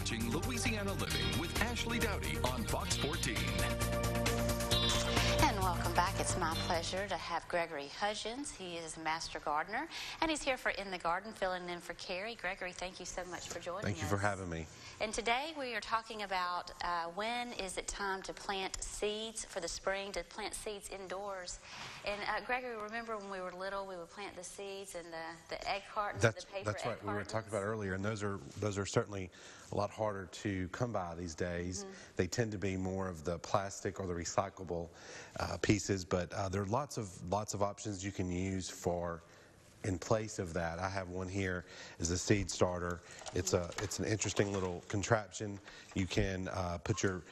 watching Louisiana Living with Ashley Dowdy on Fox 14. And welcome back. It's my pleasure to have Gregory Hudgens. He is a master gardener, and he's here for In the Garden, filling in for Carrie. Gregory, thank you so much for joining us. Thank you for having me. And today we are talking about when is it time to plant seeds for the spring, to plant seeds indoors. And Gregory, remember when we were little, we would plant the seeds in the egg cartons, the paper That's right. egg We were cartons? talking about earlier, and those are certainly a lot harder to come by these days. They tend to be more of the plastic or the recyclable pieces, but there are lots of options you can use for in place of that. I have one here as a seed starter. It's an interesting little contraption. You can put your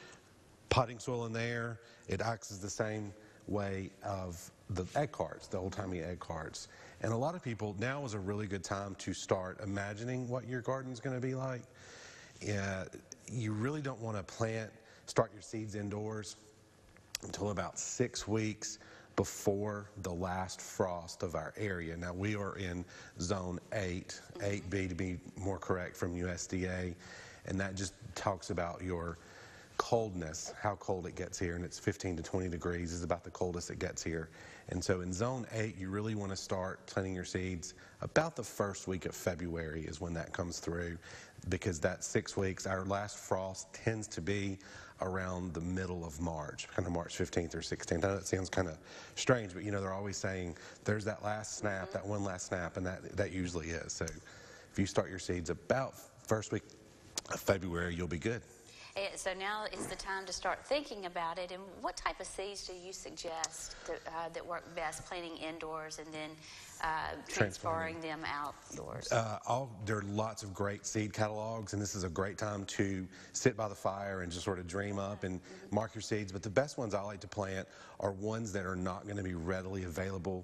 potting soil in there. It acts as the same way of the egg carts, the old-timey egg carts. And a lot of people, now is a really good time to start imagining what your garden's going to be like. You really don't want to start your seeds indoors until about 6 weeks before the last frost of our area. Now, we are in zone 8, 8B to be more correct, from USDA, and that just talks about your coldness, how cold it gets here, and it's 15 to 20 degrees is about the coldest it gets here. And so in zone 8, you really want to start planting your seeds about the first week of February is when that comes through, because that 6 weeks, our last frost tends to be around the middle of March, kind of March 15th or 16th. I know that sounds kind of strange, but you know, they're always saying there's that last snap, that one last snap, and that usually is. So if you start your seeds about first week of February, you'll be good. So now is the time to start thinking about it. And what type of seeds do you suggest that work best, planting indoors and then transferring them outdoors? There are lots of great seed catalogs, and this is a great time to sit by the fire and just sort of dream up and mark your seeds. But the best ones I like to plant are ones that are not going to be readily available.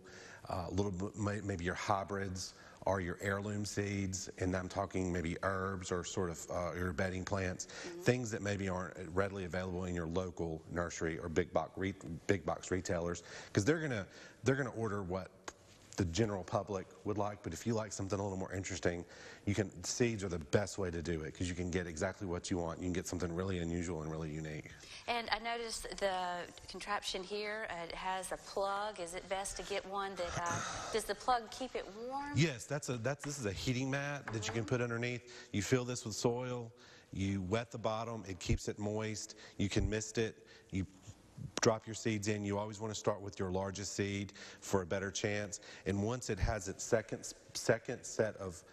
A little bit, maybe your hybrids or your heirloom seeds, and I'm talking maybe herbs or sort of your bedding plants, things that maybe aren't readily available in your local nursery or big box retailers, because they're gonna order what the general public would like. But if you like something a little more interesting, seeds are the best way to do it, because you can get exactly what you want. You can get something really unusual and really unique. And I noticed the contraption here, it has a plug. Is it best to get one that, does the plug keep it warm? Yes, this is a heating mat that you can put underneath. You fill this with soil, you wet the bottom, it keeps it moist, you can mist it, you drop your seeds in. You always want to start with your largest seed for a better chance. And once it has its second set of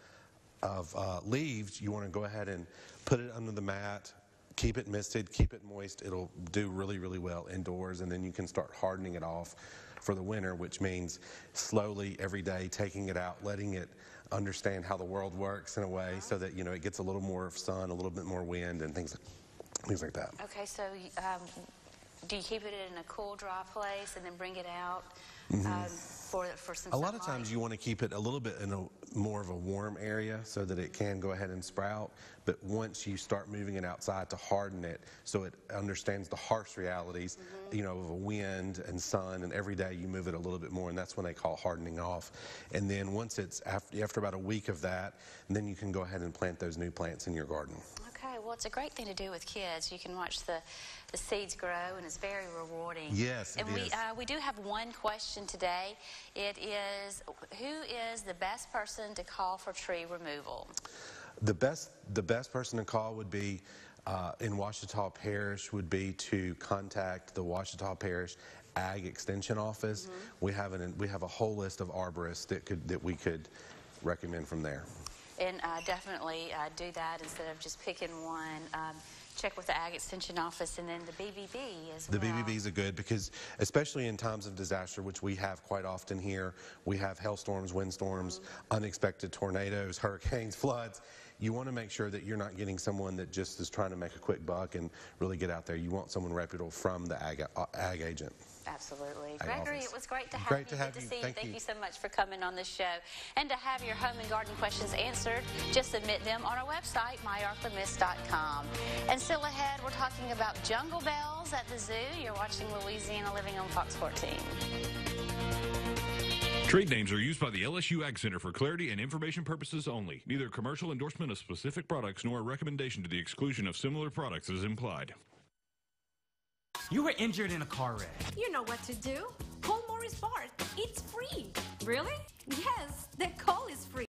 leaves, you want to go ahead and put it under the mat, keep it misted, keep it moist. It'll do really, really well indoors, and then you can start hardening it off for the winter, which means slowly every day taking it out, letting it understand how the world works in a way, so that it gets a little more sun, a little bit more wind, and things like that. Okay, so do you keep it in a cool, dry place and then bring it out for some sunlight? A lot of times you want to keep it a little bit in more of a warm area so that it can go ahead and sprout. But once you start moving it outside to harden it so it understands the harsh realities, of a wind and sun, and every day you move it a little bit more, and that's when they call hardening off. And then once it's after about a week of that, then you can go ahead and plant those new plants in your garden. Okay, well, it's a great thing to do with kids. You can watch the seeds grow, and it's very rewarding. Yes, it is. And we do have one question today. It is, who is the best person to call for tree removal? The best person to call would be in Ouachita Parish would be to contact the Ouachita Parish Ag Extension Office. We have a whole list of arborists that we could recommend from there. And definitely do that instead of just picking one. Check with the Ag Extension Office, and then the BBB as well. The BBBs are good because, especially in times of disaster, which we have quite often here, we have hailstorms, windstorms, unexpected tornadoes, hurricanes, floods. You want to make sure that you're not getting someone that just is trying to make a quick buck and really get out there. You want someone reputable from the ag agent. Absolutely. Ag Gregory, office. it was great to have Great you. to have Good to you. see you. Thank Thank you. you so much for coming on the show. And to have your home and garden questions answered, just submit them on our website, myarthamiss.com. And still ahead, we're talking about jungle bells at the zoo. You're watching Louisiana Living on Fox 14. Trade names are used by the LSU Ag Center for clarity and information purposes only. Neither commercial endorsement of specific products nor a recommendation to the exclusion of similar products is implied. You were injured in a car wreck. You know what to do. Call Morris Bart. It's free. Really? Yes, the call is free.